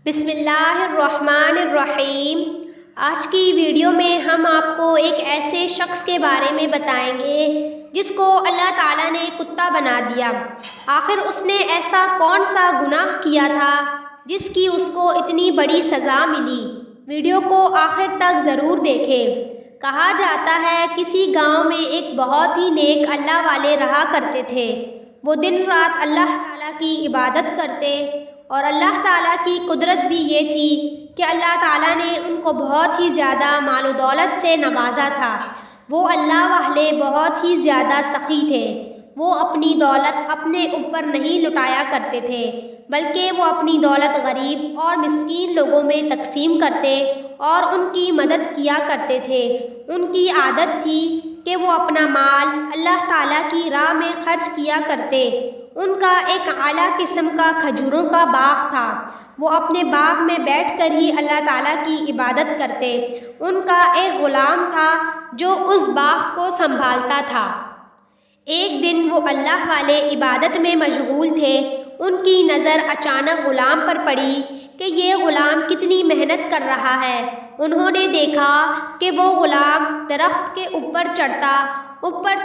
بسم اللہ الرحمن الرحیم۔ آج کی ویڈیو میں ہم آپ کو ایک ایسے شخص کے بارے میں بتائیں گے جس کو اللہ تعالیٰ نے کتا بنا دیا۔ آخر اس نے ایسا کون سا گناہ کیا تھا جس کی اس کو اتنی بڑی سزا ملی؟ ویڈیو کو آخر تک ضرور دیکھیں۔ کہا جاتا ہے کسی گاؤں میں ایک بہت ہی نیک اللہ والے رہا کرتے تھے۔ وہ دن رات اللہ تعالیٰ کی عبادت کرتے اور اللہ تعالیٰ کی قدرت بھی یہ تھی کہ اللہ تعالیٰ نے ان کو بہت ہی زیادہ مال و دولت سے نوازا تھا۔ وہ اللہ والے بہت ہی زیادہ سخی تھے۔ وہ اپنی دولت اپنے اوپر نہیں لٹایا کرتے تھے بلکہ وہ اپنی دولت غریب اور مسکین لوگوں میں تقسیم کرتے اور ان کی مدد کیا کرتے تھے۔ ان کی عادت تھی کہ وہ اپنا مال اللہ تعالیٰ کی راہ میں خرچ کیا کرتے۔ ان کا ایک اعلیٰ قسم کا کھجوروں کا باغ تھا۔ وہ اپنے باغ میں بیٹھ کر ہی اللہ تعالیٰ کی عبادت کرتے۔ ان کا ایک غلام تھا جو اس باغ کو سنبھالتا تھا۔ ایک دن وہ اللہ والے عبادت میں مشغول تھے۔ ان کی نظر اچانک غلام پر پڑی کہ یہ غلام کتنی محنت کر رہا ہے۔ انہوں نے دیکھا کہ وہ غلام درخت کے اوپر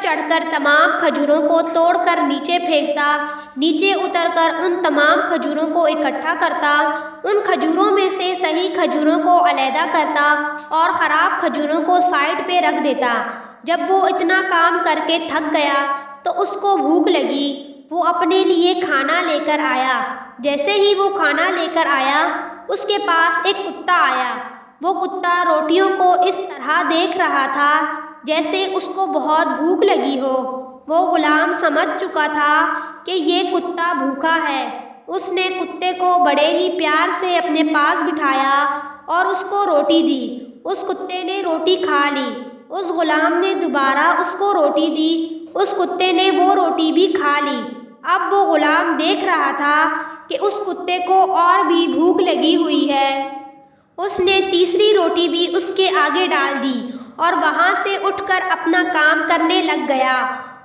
چڑھ کر تمام کھجوروں کو توڑ کر نیچے پھینکتا، نیچے اتر کر ان تمام کھجوروں کو اکٹھا کرتا، ان کھجوروں میں سے صحیح کھجوروں کو علیحدہ کرتا اور خراب کھجوروں کو سائڈ پہ رکھ دیتا۔ جب وہ اتنا کام کر کے تھک گیا تو اس کو بھوک لگی۔ وہ اپنے لیے کھانا لے کر آیا۔ جیسے ہی وہ کھانا لے کر آیا اس کے پاس ایک کتا آیا۔ وہ کتا روٹیوں کو اس طرح دیکھ رہا تھا جیسے اس کو بہت بھوک لگی ہو۔ وہ غلام سمجھ چکا تھا کہ یہ کتا بھوکا ہے۔ اس نے کتے کو بڑے ہی پیار سے اپنے پاس بٹھایا اور اس کو روٹی دی۔ اس کتے نے روٹی کھا لی۔ اس غلام نے دوبارہ اس کو روٹی دی۔ اس کتے نے وہ روٹی بھی کھا لی۔ اب وہ غلام دیکھ رہا تھا کہ اس کتے کو اور بھی بھوک لگی ہوئی ہے۔ اس نے تیسری روٹی بھی اس کے آگے ڈال دی اور وہاں سے اٹھ کر اپنا کام کرنے لگ گیا۔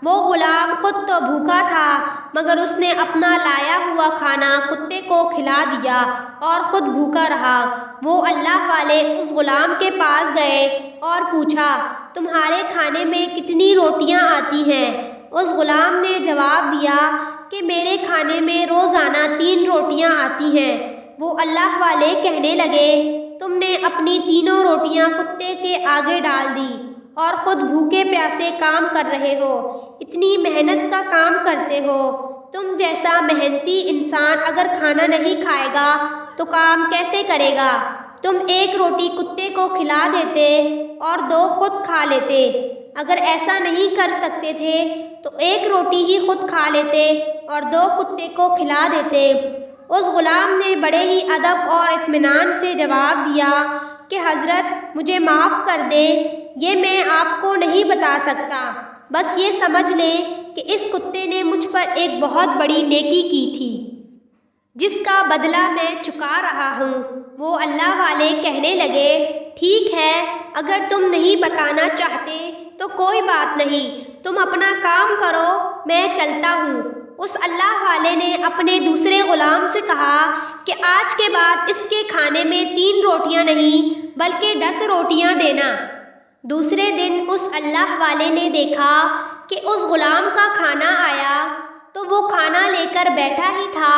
وہ غلام خود تو بھوکا تھا مگر اس نے اپنا لایا ہوا کھانا کتے کو کھلا دیا اور خود بھوکا رہا۔ وہ اللہ والے اس غلام کے پاس گئے اور پوچھا، تمہارے کھانے میں کتنی روٹیاں آتی ہیں؟ اس غلام نے جواب دیا کہ میرے کھانے میں روزانہ 3 روٹیاں آتی ہیں۔ وہ اللہ والے کہنے لگے، تم نے اپنی تینوں روٹیاں کتے کے آگے ڈال دی اور خود بھوکے پیاسے کام کر رہے ہو، اتنی محنت کا کام کرتے ہو۔ تم جیسا محنتی انسان اگر کھانا نہیں کھائے گا تو کام کیسے کرے گا؟ تم 1 روٹی کتے کو کھلا دیتے اور 2 خود کھا لیتے۔ اگر ایسا نہیں کر سکتے تھے تو 1 روٹی ہی خود کھا لیتے اور 2 کتے کو کھلا دیتے۔ اس غلام نے بڑے ہی ادب اور اطمینان سے جواب دیا کہ حضرت مجھے معاف کر دیں، یہ میں آپ کو نہیں بتا سکتا، بس یہ سمجھ لیں کہ اس کتے نے مجھ پر ایک بہت بڑی نیکی کی تھی جس کا بدلہ میں چکا رہا ہوں۔ وہ اللہ والے کہنے لگے، ٹھیک ہے، اگر تم نہیں بتانا چاہتے تو کوئی بات نہیں، تم اپنا کام کرو، میں چلتا ہوں۔ اس اللہ والے نے اپنے دوسرے غلام سے کہا کہ آج کے بعد اس کے کھانے میں 3 روٹیاں نہیں بلکہ 10 روٹیاں دینا۔ دوسرے دن اس اللہ والے نے دیکھا کہ اس غلام کا کھانا آیا تو وہ کھانا لے کر بیٹھا ہی تھا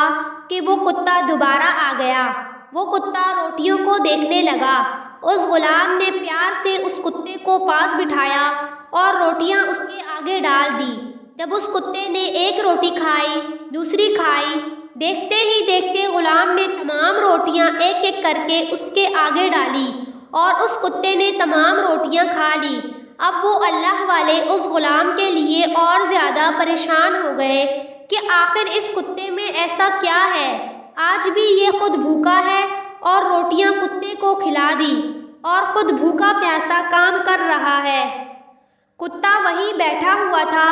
کہ وہ کتا دوبارہ آ گیا۔ وہ کتا روٹیوں کو دیکھنے لگا۔ اس غلام نے پیار سے اس کتے کو پاس بٹھایا اور روٹیاں اس کے آگے ڈال دی۔ جب اس کتے نے 1 روٹی کھائی، دوسری کھائی، دیکھتے ہی دیکھتے غلام نے تمام روٹیاں ایک ایک کر کے اس کے آگے ڈالی اور اس کتے نے تمام روٹیاں کھا لی۔ اب وہ اللہ والے اس غلام کے لیے اور زیادہ پریشان ہو گئے کہ آخر اس کتے میں ایسا کیا ہے، آج بھی یہ خود بھوکا ہے اور روٹیاں کتے کو کھلا دی اور خود بھوکا پیاسا کام کر رہا ہے۔ کتا وہیں بیٹھا ہوا تھا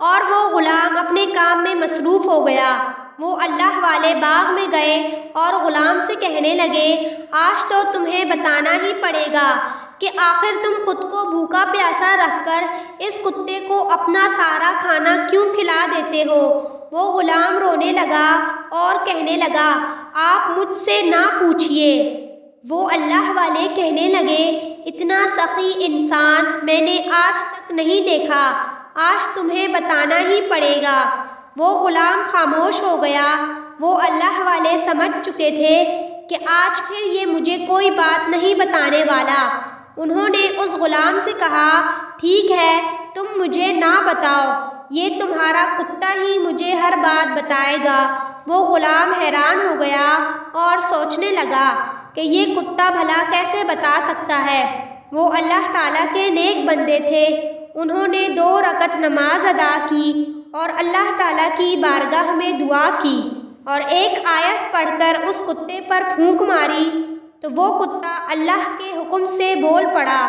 اور وہ غلام اپنے کام میں مصروف ہو گیا۔ وہ اللہ والے باغ میں گئے اور غلام سے کہنے لگے، آج تو تمہیں بتانا ہی پڑے گا کہ آخر تم خود کو بھوکا پیاسا رکھ کر اس کتے کو اپنا سارا کھانا کیوں کھلا دیتے ہو؟ وہ غلام رونے لگا اور کہنے لگا، آپ مجھ سے نہ پوچھیے۔ وہ اللہ والے کہنے لگے، اتنا سخی انسان میں نے آج تک نہیں دیکھا، آج تمہیں بتانا ہی پڑے گا۔ وہ غلام خاموش ہو گیا۔ وہ اللہ والے سمجھ چکے تھے کہ آج پھر یہ مجھے کوئی بات نہیں بتانے والا۔ انہوں نے اس غلام سے کہا، ٹھیک ہے، تم مجھے نہ بتاؤ، یہ تمہارا کتا ہی مجھے ہر بات بتائے گا۔ وہ غلام حیران ہو گیا اور سوچنے لگا کہ یہ کتا بھلا کیسے بتا سکتا ہے۔ وہ اللہ تعالیٰ کے نیک بندے تھے۔ انہوں نے 2 رکعت نماز ادا کی اور اللہ تعالیٰ کی بارگاہ میں دعا کی اور ایک آیت پڑھ کر اس کتے پر پھونک ماری تو وہ کتا اللہ کے حکم سے بول پڑا۔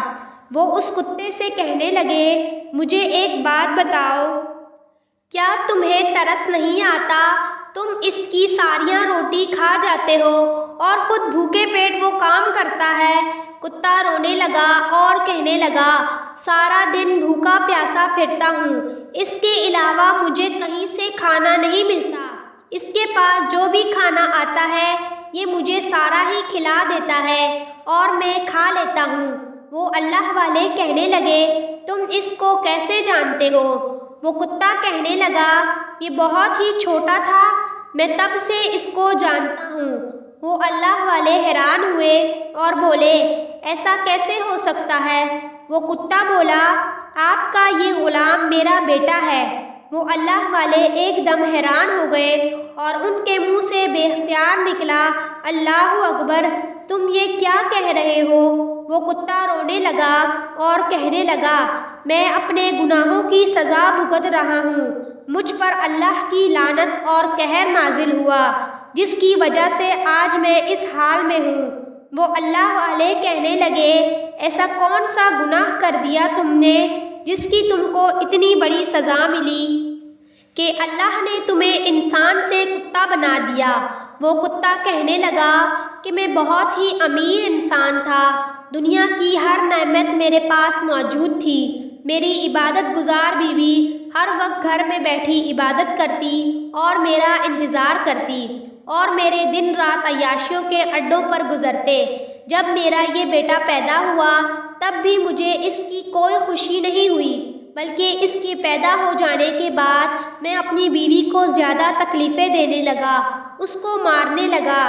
وہ اس کتے سے کہنے لگے، مجھے ایک بات بتاؤ، کیا تمہیں ترس نہیں آتا؟ تم اس کی ساریاں روٹی کھا جاتے ہو اور خود بھوکے پیٹ وہ کام کرتا ہے۔ کتا رونے لگا اور کہنے لگا، سارا دن بھوکا پیاسا پھرتا ہوں، اس کے علاوہ مجھے کہیں سے کھانا نہیں ملتا۔ اس کے پاس جو بھی کھانا آتا ہے یہ مجھے سارا ہی کھلا دیتا ہے اور میں کھا لیتا ہوں۔ وہ اللہ والے کہنے لگے، تم اس کو کیسے جانتے ہو؟ وہ کتا کہنے لگا، یہ بہت ہی چھوٹا تھا، میں تب سے اس کو جانتا ہوں۔ وہ اللہ والے حیران ہوئے اور بولے، ایسا کیسے ہو سکتا ہے؟ وہ کتا بولا، آپ کا یہ غلام میرا بیٹا ہے۔ وہ اللہ والے ایک دم حیران ہو گئے اور ان کے منہ سے بے اختیار نکلا، اللہ اکبر، تم یہ کیا کہہ رہے ہو؟ وہ کتا رونے لگا اور کہنے لگا، میں اپنے گناہوں کی سزا بھگت رہا ہوں، مجھ پر اللہ کی لعنت اور قہر نازل ہوا، جس کی وجہ سے آج میں اس حال میں ہوں۔ وہ اللہ والے کہنے لگے، ایسا کون سا گناہ کر دیا تم نے جس کی تم کو اتنی بڑی سزا ملی کہ اللہ نے تمہیں انسان سے کتا بنا دیا؟ وہ کتا کہنے لگا کہ میں بہت ہی امیر انسان تھا، دنیا کی ہر نعمت میرے پاس موجود تھی، میری عبادت گزار بیوی ہر وقت گھر میں بیٹھی عبادت کرتی اور میرا انتظار کرتی اور میرے دن رات عیاشیوں کے اڈوں پر گزرتے۔ جب میرا یہ بیٹا پیدا ہوا تب بھی مجھے اس کی کوئی خوشی نہیں ہوئی، بلکہ اس کے پیدا ہو جانے کے بعد میں اپنی بیوی کو زیادہ تکلیفیں دینے لگا، اس کو مارنے لگا۔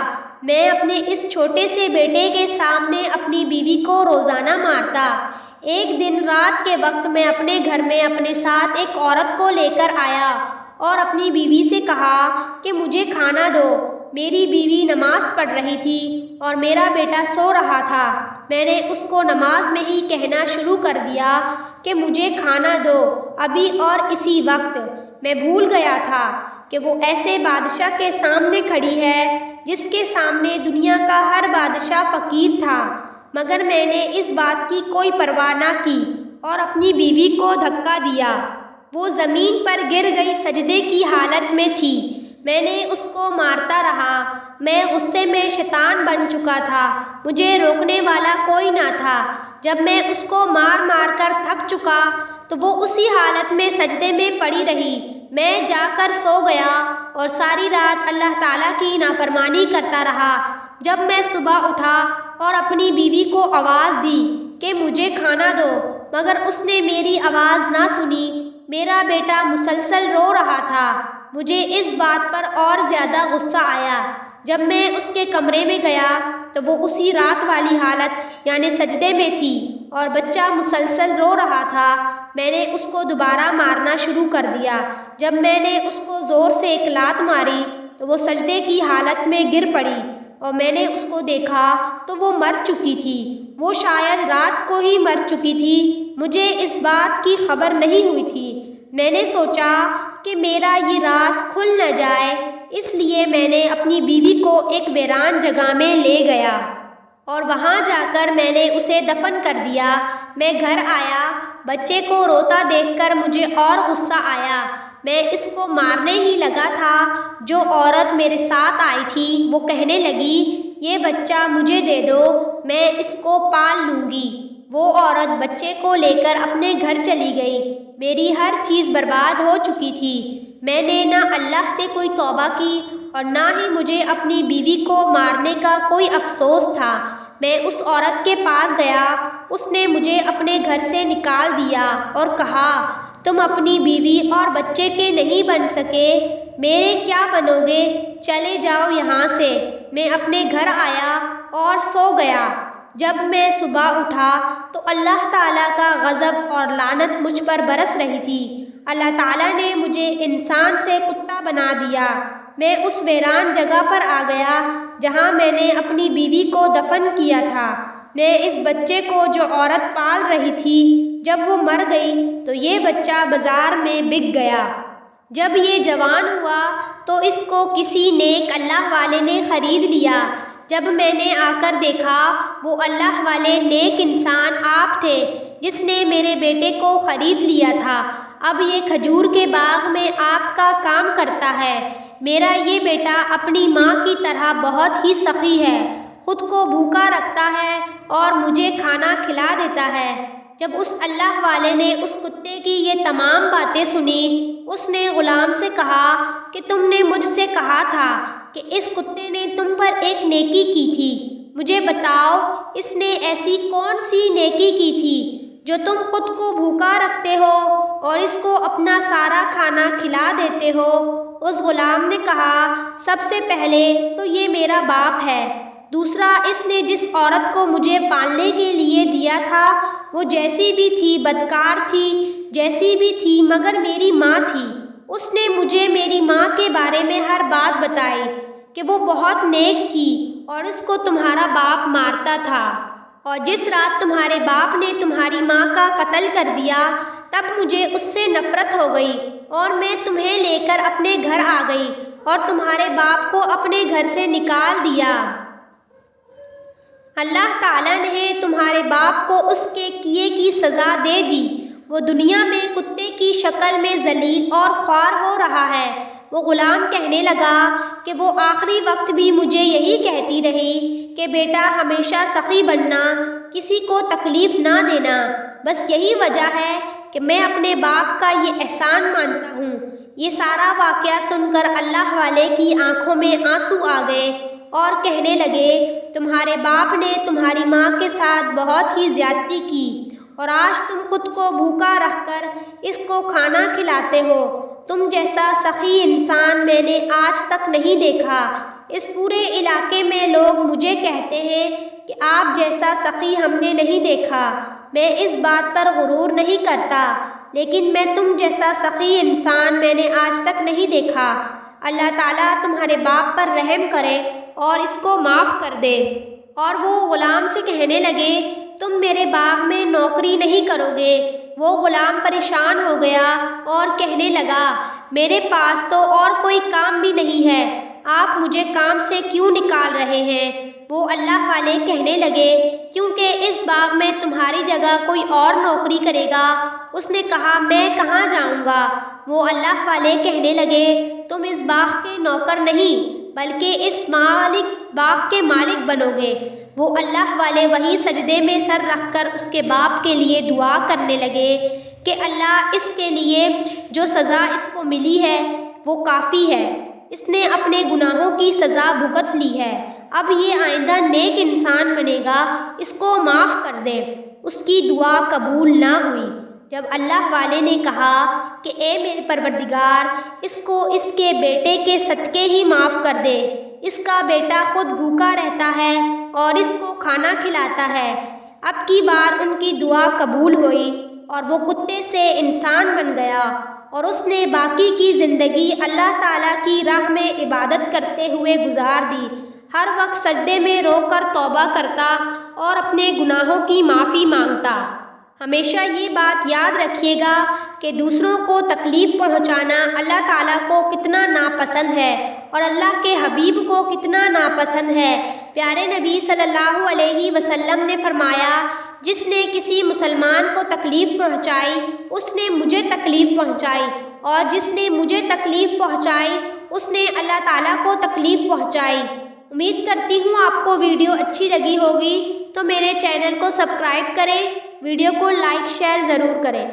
میں اپنے اس چھوٹے سے بیٹے کے سامنے اپنی بیوی کو روزانہ مارتا۔ ایک دن رات کے وقت میں اپنے گھر میں اپنے ساتھ ایک عورت کو لے کر آیا اور اپنی بیوی سے کہا کہ مجھے کھانا دو۔ میری بیوی نماز پڑھ رہی تھی اور میرا بیٹا سو رہا تھا۔ میں نے اس کو نماز میں ہی کہنا شروع کر دیا کہ مجھے کھانا دو ابھی اور اسی وقت۔ میں بھول گیا تھا کہ وہ ایسے بادشاہ کے سامنے کھڑی ہے جس کے سامنے دنیا کا ہر بادشاہ فقیر تھا، مگر میں نے اس بات کی کوئی پرواہ نہ کی اور اپنی بیوی کو دھکا دیا۔ وہ زمین پر گر گئی، سجدے کی حالت میں تھی۔ میں نے اس کو مارتا رہا۔ میں غصے میں شیطان بن چکا تھا، مجھے روکنے والا کوئی نہ تھا۔ جب میں اس کو مار مار کر تھک چکا تو وہ اسی حالت میں سجدے میں پڑی رہی۔ میں جا کر سو گیا اور ساری رات اللہ تعالیٰ کی نافرمانی کرتا رہا۔ جب میں صبح اٹھا اور اپنی بیوی کو آواز دی کہ مجھے کھانا دو، مگر اس نے میری آواز نہ سنی۔ میرا بیٹا مسلسل رو رہا تھا۔ مجھے اس بات پر اور زیادہ غصہ آیا۔ جب میں اس کے کمرے میں گیا تو وہ اسی رات والی حالت یعنی سجدے میں تھی اور بچہ مسلسل رو رہا تھا۔ میں نے اس کو دوبارہ مارنا شروع کر دیا۔ جب میں نے اس کو زور سے ایک لات ماری تو وہ سجدے کی حالت میں گر پڑی اور میں نے اس کو دیکھا تو وہ مر چکی تھی۔ وہ شاید رات کو ہی مر چکی تھی، مجھے اس بات کی خبر نہیں ہوئی تھی۔ میں نے سوچا کہ میرا یہ راز کھل نہ جائے، اس لیے میں نے اپنی بیوی کو ایک ویران جگہ میں لے گیا اور وہاں جا کر میں نے اسے دفن کر دیا۔ میں گھر آیا، بچے کو روتا دیکھ کر مجھے اور غصہ آیا۔ میں اس کو مارنے ہی لگا تھا، جو عورت میرے ساتھ آئی تھی وہ کہنے لگی، یہ بچہ مجھے دے دو، میں اس کو پال لوں گی۔ وہ عورت بچے کو لے کر اپنے گھر چلی گئی۔ میری ہر چیز برباد ہو چکی تھی۔ میں نے نہ اللہ سے کوئی توبہ کی اور نہ ہی مجھے اپنی بیوی کو مارنے کا کوئی افسوس تھا۔ میں اس عورت کے پاس گیا، اس نے مجھے اپنے گھر سے نکال دیا اور کہا، تم اپنی بیوی اور بچے کے نہیں بن سکے، میرے کیا بنو گے؟ چلے جاؤ یہاں سے۔ میں اپنے گھر آیا اور سو گیا۔ جب میں صبح اٹھا تو اللہ تعالیٰ کا غضب اور لعنت مجھ پر برس رہی تھی۔ اللہ تعالیٰ نے مجھے انسان سے کتا بنا دیا۔ میں اس ویران جگہ پر آ گیا جہاں میں نے اپنی بیوی کو دفن کیا تھا۔ میں اس بچے کو جو عورت پال رہی تھی، جب وہ مر گئی تو یہ بچہ بازار میں بک گیا۔ جب یہ جوان ہوا تو اس کو کسی نیک اللہ والے نے خرید لیا۔ جب میں نے آ کر دیکھا وہ اللہ والے نیک انسان آپ تھے جس نے میرے بیٹے کو خرید لیا تھا۔ اب یہ کھجور کے باغ میں آپ کا کام کرتا ہے۔ میرا یہ بیٹا اپنی ماں کی طرح بہت ہی سخی ہے، خود کو بھوکا رکھتا ہے اور مجھے کھانا کھلا دیتا ہے۔ جب اس اللہ والے نے اس کتے کی یہ تمام باتیں سنی، اس نے غلام سے کہا کہ تم نے مجھ سے کہا تھا کہ اس کتے نے تم پر ایک نیکی کی تھی، مجھے بتاؤ اس نے ایسی کون سی نیکی کی تھی جو تم خود کو بھوکا رکھتے ہو اور اس کو اپنا سارا کھانا کھلا دیتے ہو؟ اس غلام نے کہا، سب سے پہلے تو یہ میرا باپ ہے، دوسرا اس نے جس عورت کو مجھے پالنے کے لیے دیا تھا وہ جیسی بھی تھی بدکار تھی، جیسی بھی تھی مگر میری ماں تھی۔ اس نے مجھے میری ماں کے بارے میں ہر بات بتائی کہ وہ بہت نیک تھی اور اس کو تمہارا باپ مارتا تھا، اور جس رات تمہارے باپ نے تمہاری ماں کا قتل کر دیا تب مجھے اس سے نفرت ہو گئی اور میں تمہیں لے کر اپنے گھر آ گئی اور تمہارے باپ کو اپنے گھر سے نکال دیا۔ اللہ تعالیٰ نے تمہارے باپ کو اس کے کیے کی سزا دے دی، وہ دنیا میں کتے کی شکل میں ذلیل اور خوار ہو رہا ہے۔ وہ غلام کہنے لگا کہ وہ آخری وقت بھی مجھے یہی کہتی رہی کہ بیٹا ہمیشہ سخی بننا، کسی کو تکلیف نہ دینا، بس یہی وجہ ہے کہ میں اپنے باپ کا یہ احسان مانتا ہوں۔ یہ سارا واقعہ سن کر اللہ والے کی آنکھوں میں آنسو آ گئے اور کہنے لگے، تمہارے باپ نے تمہاری ماں کے ساتھ بہت ہی زیادتی کی اور آج تم خود کو بھوکا رکھ کر اس کو کھانا کھلاتے ہو۔ تم جیسا سخی انسان میں نے آج تک نہیں دیکھا۔ اس پورے علاقے میں لوگ مجھے کہتے ہیں کہ آپ جیسا سخی ہم نے نہیں دیکھا۔ میں اس بات پر غرور نہیں کرتا، لیکن میں تم جیسا سخی انسان میں نے آج تک نہیں دیکھا۔ اللہ تعالیٰ تمہارے باپ پر رحم کرے اور اس کو معاف کر دے۔ اور وہ غلام سے کہنے لگے، تم میرے باغ میں نوکری نہیں کرو گے۔ وہ غلام پریشان ہو گیا اور کہنے لگا، میرے پاس تو اور کوئی کام بھی نہیں ہے، آپ مجھے کام سے کیوں نکال رہے ہیں؟ وہ اللہ والے کہنے لگے، کیونکہ اس باغ میں تمہاری جگہ کوئی اور نوکری کرے گا۔ اس نے کہا، میں کہاں جاؤں گا؟ وہ اللہ والے کہنے لگے، تم اس باغ کے نوکر نہیں بلکہ اس باغ کے مالک بنو گے۔ وہ اللہ والے وہیں سجدے میں سر رکھ کر اس کے باپ کے لیے دعا کرنے لگے کہ اللہ اس کے لیے جو سزا اس کو ملی ہے وہ کافی ہے، اس نے اپنے گناہوں کی سزا بھگت لی ہے، اب یہ آئندہ نیک انسان بنے گا، اس کو معاف کر دے۔ اس کی دعا قبول نہ ہوئی۔ جب اللہ والے نے کہا کہ اے میرے پروردگار، اس کو اس کے بیٹے کے صدقے ہی معاف کر دے، اس کا بیٹا خود بھوکا رہتا ہے اور اس کو کھانا کھلاتا ہے۔ اب کی بار ان کی دعا قبول ہوئی اور وہ کتے سے انسان بن گیا اور اس نے باقی کی زندگی اللہ تعالیٰ کی راہ میں عبادت کرتے ہوئے گزار دی، ہر وقت سجدے میں رو کر توبہ کرتا اور اپنے گناہوں کی معافی مانگتا۔ ہمیشہ یہ بات یاد رکھیے گا کہ دوسروں کو تکلیف پہنچانا اللہ تعالیٰ کو کتنا ناپسند ہے اور اللہ کے حبیب کو کتنا ناپسند ہے۔ پیارے نبی صلی اللہ علیہ وسلم نے فرمایا، جس نے کسی مسلمان کو تکلیف پہنچائی اس نے مجھے تکلیف پہنچائی، اور جس نے مجھے تکلیف پہنچائی اس نے اللہ تعالیٰ کو تکلیف پہنچائی۔ امید کرتی ہوں آپ کو ویڈیو اچھی لگی ہوگی، تو میرے چینل کو سبسکرائب کریں، ویڈیو کو لائک شیئر ضرور کریں۔